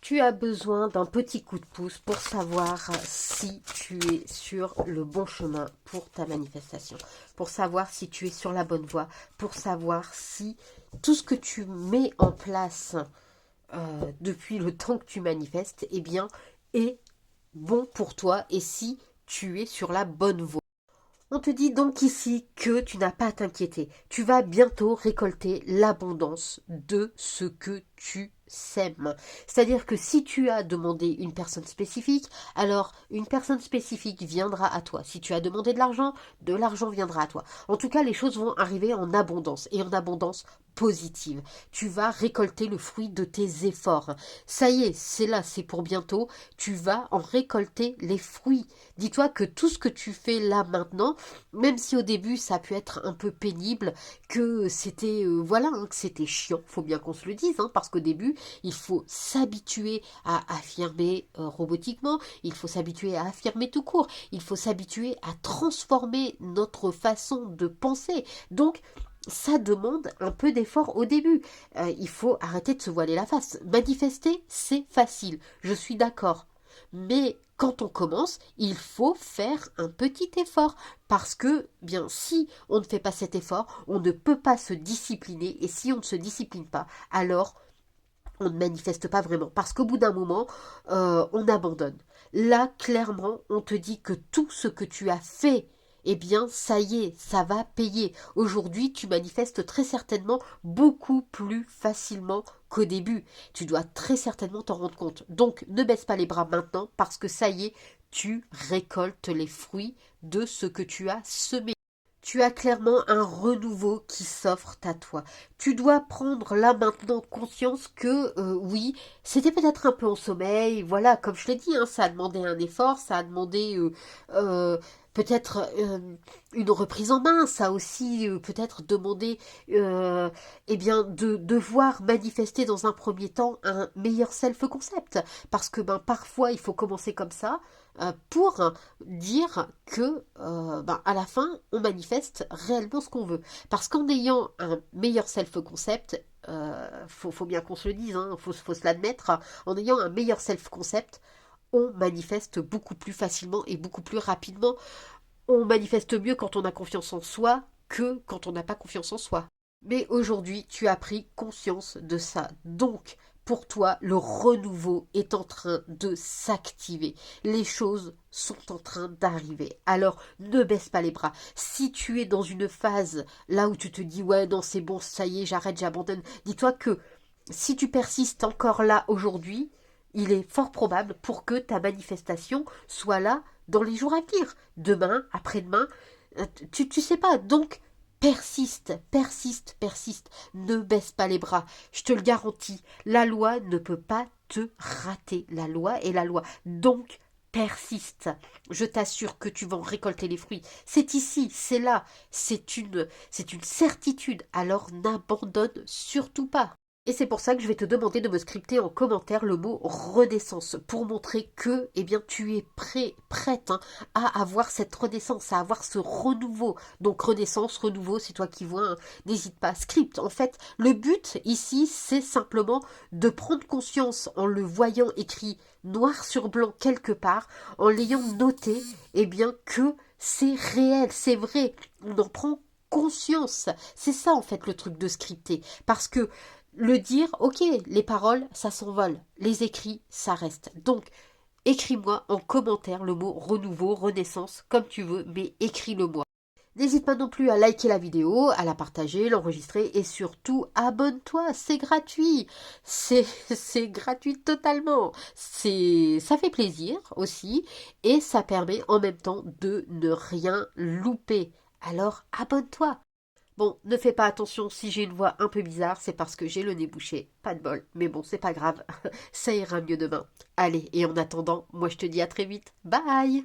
Tu as besoin d'un petit coup de pouce pour savoir si tu es sur le bon chemin pour ta manifestation, pour savoir si tu es sur la bonne voie, pour savoir si tout ce que tu mets en place depuis le temps que tu manifestes, eh bien, est bon pour toi et si tu es sur la bonne voie. On te dit donc ici que tu n'as pas à t'inquiéter. Tu vas bientôt récolter l'abondance de ce que tu sèmes. C'est-à-dire que si tu as demandé une personne spécifique, alors une personne spécifique viendra à toi. Si tu as demandé de l'argent viendra à toi. En tout cas, les choses vont arriver en abondance et en abondance positive. Tu vas récolter le fruit de tes efforts. Ça y est, c'est là, c'est pour bientôt. Tu vas en récolter les fruits. Dis-toi que tout ce que tu fais là maintenant, même si au début ça a pu être un peu pénible, que c'était voilà, hein, que c'était chiant, faut bien qu'on se le dise, hein, parce qu'au début il faut s'habituer à affirmer robotiquement, il faut s'habituer à affirmer tout court, il faut s'habituer à transformer notre façon de penser. Donc ça demande un peu d'effort au début. Il faut arrêter de se voiler la face. Manifester, c'est facile, je suis d'accord. Mais quand on commence, il faut faire un petit effort. Parce que, bien, si on ne fait pas cet effort, on ne peut pas se discipliner. Et si on ne se discipline pas, alors on ne manifeste pas vraiment. Parce qu'au bout d'un moment, on abandonne. Là, clairement, on te dit que tout ce que tu as fait, eh bien, ça y est, ça va payer. Aujourd'hui, tu manifestes très certainement beaucoup plus facilement qu'au début. Tu dois très certainement t'en rendre compte. Donc, ne baisse pas les bras maintenant parce que ça y est, tu récoltes les fruits de ce que tu as semé. Tu as clairement un renouveau qui s'offre à toi. Tu dois prendre là maintenant conscience que oui, c'était peut-être un peu en sommeil, voilà, comme je l'ai dit, hein, ça a demandé un effort, ça a demandé euh, peut-être une reprise en main, ça a aussi peut-être demandé eh bien de devoir manifester dans un premier temps un meilleur self-concept. Parce que ben parfois il faut commencer comme ça pour dire que à la fin, on manifeste réellement ce qu'on veut. Parce qu'en ayant un meilleur self-concept, faut bien qu'on se le dise, hein, faut se l'admettre, en ayant un meilleur self-concept, on manifeste beaucoup plus facilement et beaucoup plus rapidement. On manifeste mieux quand on a confiance en soi que quand on n'a pas confiance en soi. Mais aujourd'hui, tu as pris conscience de ça. Donc, pour toi, le renouveau est en train de s'activer. Les choses sont en train d'arriver. Alors, ne baisse pas les bras. Si tu es dans une phase là où tu te dis, ouais, non, c'est bon, ça y est, j'arrête, j'abandonne, dis-toi que si tu persistes encore là aujourd'hui, il est fort probable pour que ta manifestation soit là dans les jours à venir. Demain, après-demain, tu sais pas. Donc, persiste, persiste, persiste. Ne baisse pas les bras. Je te le garantis. La loi ne peut pas te rater. La loi est la loi. Donc, persiste. Je t'assure que tu vas en récolter les fruits. C'est ici, c'est là. C'est une certitude. Alors, n'abandonne surtout pas. Et c'est pour ça que je vais te demander de me scripter en commentaire le mot renaissance pour montrer que eh bien, tu es prête hein, à avoir cette renaissance, à avoir ce renouveau. Donc renaissance, renouveau, c'est toi qui vois, hein. N'hésite pas. Script, en fait, le but ici, c'est simplement de prendre conscience en le voyant écrit noir sur blanc quelque part, en l'ayant noté, eh bien que c'est réel, c'est vrai. On en prend conscience. C'est ça en fait le truc de scripter. Parce que le dire, ok, les paroles, ça s'envole, les écrits, ça reste. Donc, écris-moi en commentaire le mot renouveau, renaissance, comme tu veux, mais écris-le-moi. N'hésite pas non plus à liker la vidéo, à la partager, l'enregistrer et surtout abonne-toi, c'est gratuit. C'est gratuit totalement. Ça fait plaisir aussi et ça permet en même temps de ne rien louper. Alors abonne-toi. Bon, ne fais pas attention si j'ai une voix un peu bizarre, c'est parce que j'ai le nez bouché. Pas de bol. Mais bon, c'est pas grave. Ça ira mieux demain. Allez, et en attendant, moi je te dis à très vite. Bye!